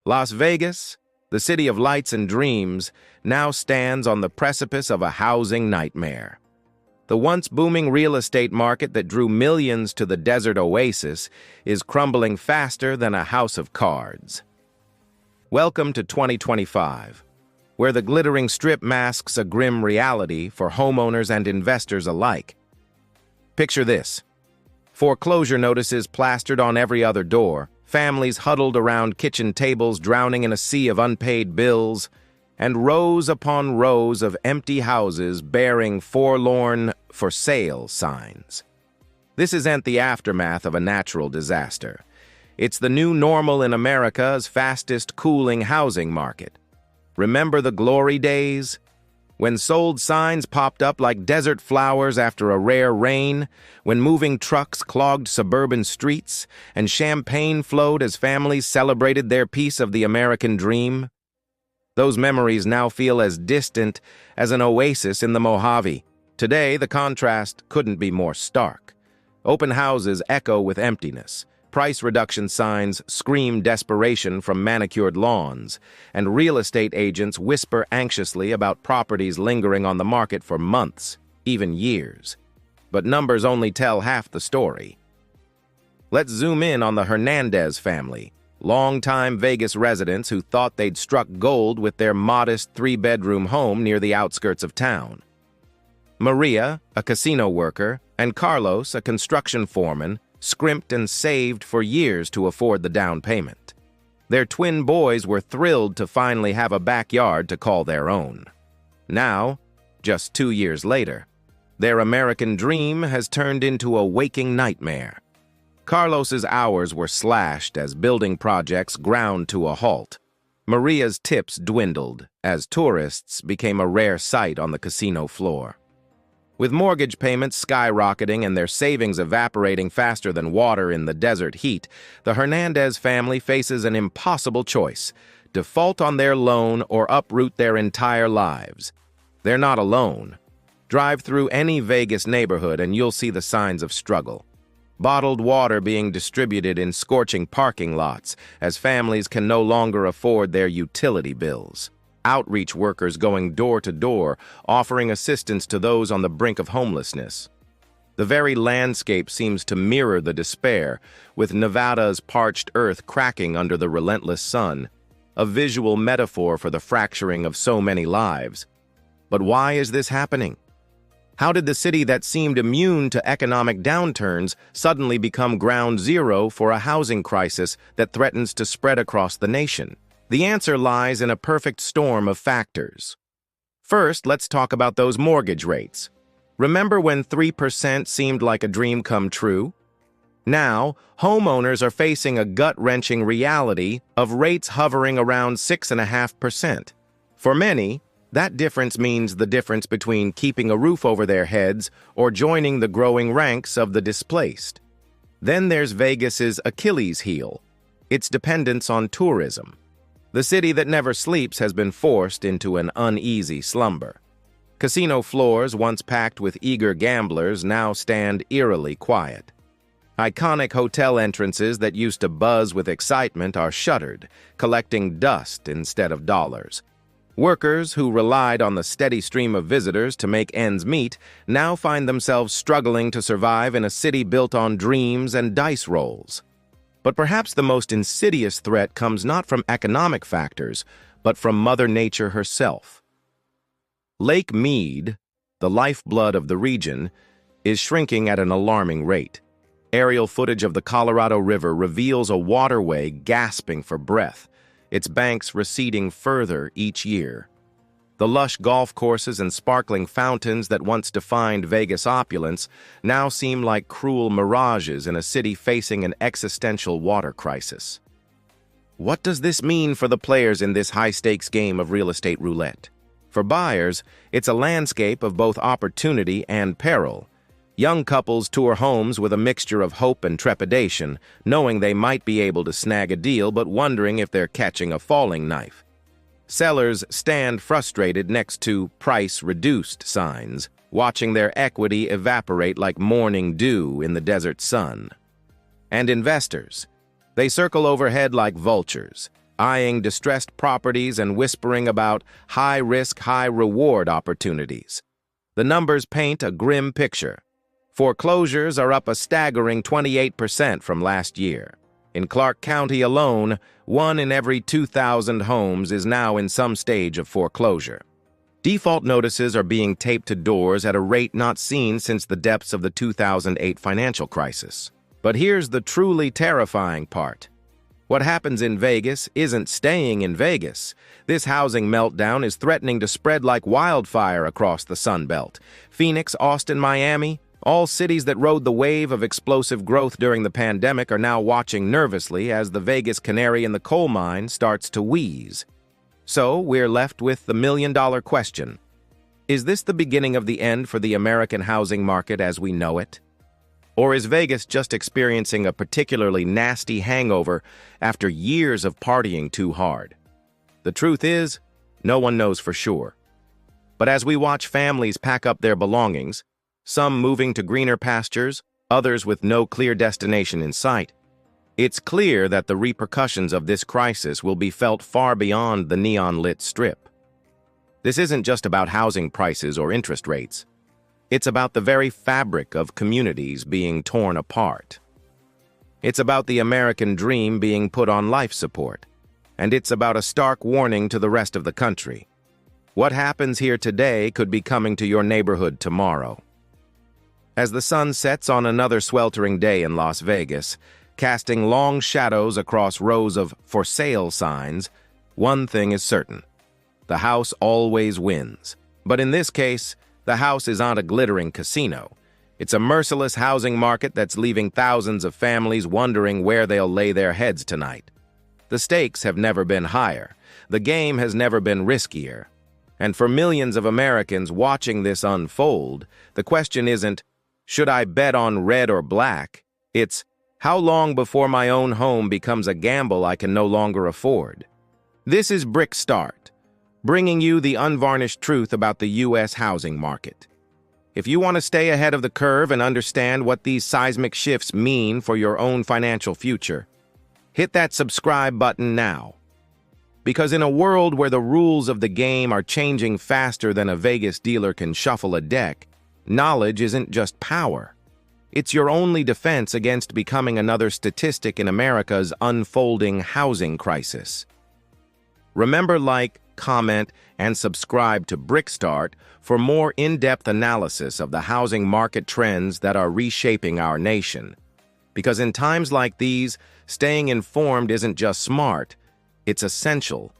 Las Vegas, the city of lights and dreams, now stands on the precipice of a housing nightmare. The once booming real estate market that drew millions to the desert oasis is crumbling faster than a house of cards. Welcome to 2025, where the glittering strip masks a grim reality for homeowners and investors alike. Picture this: foreclosure notices plastered on every other door, families huddled around kitchen tables drowning in a sea of unpaid bills, and rows upon rows of empty houses bearing forlorn for sale signs. This isn't the aftermath of a natural disaster. It's the new normal in America's fastest cooling housing market. Remember the glory days? When sold signs popped up like desert flowers after a rare rain, when moving trucks clogged suburban streets, and champagne flowed as families celebrated their piece of the American dream? Those memories now feel as distant as an oasis in the Mojave. Today, the contrast couldn't be more stark. Open houses echo with emptiness. Price reduction signs scream desperation from manicured lawns, and real estate agents whisper anxiously about properties lingering on the market for months, even years. But numbers only tell half the story. Let's zoom in on the Hernandez family, longtime Vegas residents who thought they'd struck gold with their modest three-bedroom home near the outskirts of town. Maria, a casino worker, and Carlos, a construction foreman, scrimped and saved for years to afford the down payment. Their twin boys were thrilled to finally have a backyard to call their own. Now, just 2 years later, their American dream has turned into a waking nightmare. Carlos's hours were slashed as building projects ground to a halt. Maria's tips dwindled as tourists became a rare sight on the casino floor. With mortgage payments skyrocketing and their savings evaporating faster than water in the desert heat, the Hernandez family faces an impossible choice: default on their loan or uproot their entire lives. They're not alone. Drive through any Vegas neighborhood and you'll see the signs of struggle. Bottled water being distributed in scorching parking lots as families can no longer afford their utility bills. Outreach workers going door to door, offering assistance to those on the brink of homelessness. The very landscape seems to mirror the despair, with Nevada's parched earth cracking under the relentless sun, a visual metaphor for the fracturing of so many lives. But why is this happening? How did the city that seemed immune to economic downturns suddenly become ground zero for a housing crisis that threatens to spread across the nation? The answer lies in a perfect storm of factors. First, let's talk about those mortgage rates. Remember when 3% seemed like a dream come true? Now, homeowners are facing a gut-wrenching reality of rates hovering around 6.5%. For many, that difference means the difference between keeping a roof over their heads or joining the growing ranks of the displaced. Then there's Vegas's Achilles heel, its dependence on tourism. The city that never sleeps has been forced into an uneasy slumber. Casino floors, once packed with eager gamblers, now stand eerily quiet. Iconic hotel entrances that used to buzz with excitement are shuttered, collecting dust instead of dollars. Workers who relied on the steady stream of visitors to make ends meet now find themselves struggling to survive in a city built on dreams and dice rolls. But perhaps the most insidious threat comes not from economic factors, but from Mother Nature herself. Lake Mead, the lifeblood of the region, is shrinking at an alarming rate. Aerial footage of the Colorado River reveals a waterway gasping for breath, its banks receding further each year. The lush golf courses and sparkling fountains that once defined Vegas opulence now seem like cruel mirages in a city facing an existential water crisis. What does this mean for the players in this high-stakes game of real estate roulette? For buyers, it's a landscape of both opportunity and peril. Young couples tour homes with a mixture of hope and trepidation, knowing they might be able to snag a deal but wondering if they're catching a falling knife. Sellers stand frustrated next to price-reduced signs, watching their equity evaporate like morning dew in the desert sun. And investors, they circle overhead like vultures, eyeing distressed properties and whispering about high-risk, high-reward opportunities. The numbers paint a grim picture. Foreclosures are up a staggering 28% from last year. In Clark County alone, 1 in every 2,000 homes is now in some stage of foreclosure. Default notices are being taped to doors at a rate not seen since the depths of the 2008 financial crisis. But here's the truly terrifying part. What happens in Vegas isn't staying in Vegas. This housing meltdown is threatening to spread like wildfire across the Sun Belt. Phoenix, Austin, Miami, all cities that rode the wave of explosive growth during the pandemic are now watching nervously as the Vegas canary in the coal mine starts to wheeze. So we're left with the million-dollar question. Is this the beginning of the end for the American housing market as we know it? Or is Vegas just experiencing a particularly nasty hangover after years of partying too hard? The truth is, no one knows for sure. But as we watch families pack up their belongings, some moving to greener pastures, others with no clear destination in sight, it's clear that the repercussions of this crisis will be felt far beyond the neon-lit strip. This isn't just about housing prices or interest rates. It's about the very fabric of communities being torn apart. It's about the American dream being put on life support. And it's about a stark warning to the rest of the country. What happens here today could be coming to your neighborhood tomorrow. As the sun sets on another sweltering day in Las Vegas, casting long shadows across rows of for sale signs, one thing is certain. The house always wins. But in this case, the house isn't a glittering casino. It's a merciless housing market that's leaving thousands of families wondering where they'll lay their heads tonight. The stakes have never been higher. The game has never been riskier. And for millions of Americans watching this unfold, the question isn't, should I bet on red or black? It's, how long before my own home becomes a gamble I can no longer afford? This is BrickStart, bringing you the unvarnished truth about the U.S. housing market. If you want to stay ahead of the curve and understand what these seismic shifts mean for your own financial future, hit that subscribe button now. Because in a world where the rules of the game are changing faster than a Vegas dealer can shuffle a deck, knowledge isn't just power. It's your only defense against becoming another statistic in America's unfolding housing crisis. Remember, like, comment, and subscribe to BrickStart for more in-depth analysis of the housing market trends that are reshaping our nation. Because in times like these, staying informed isn't just smart, it's essential.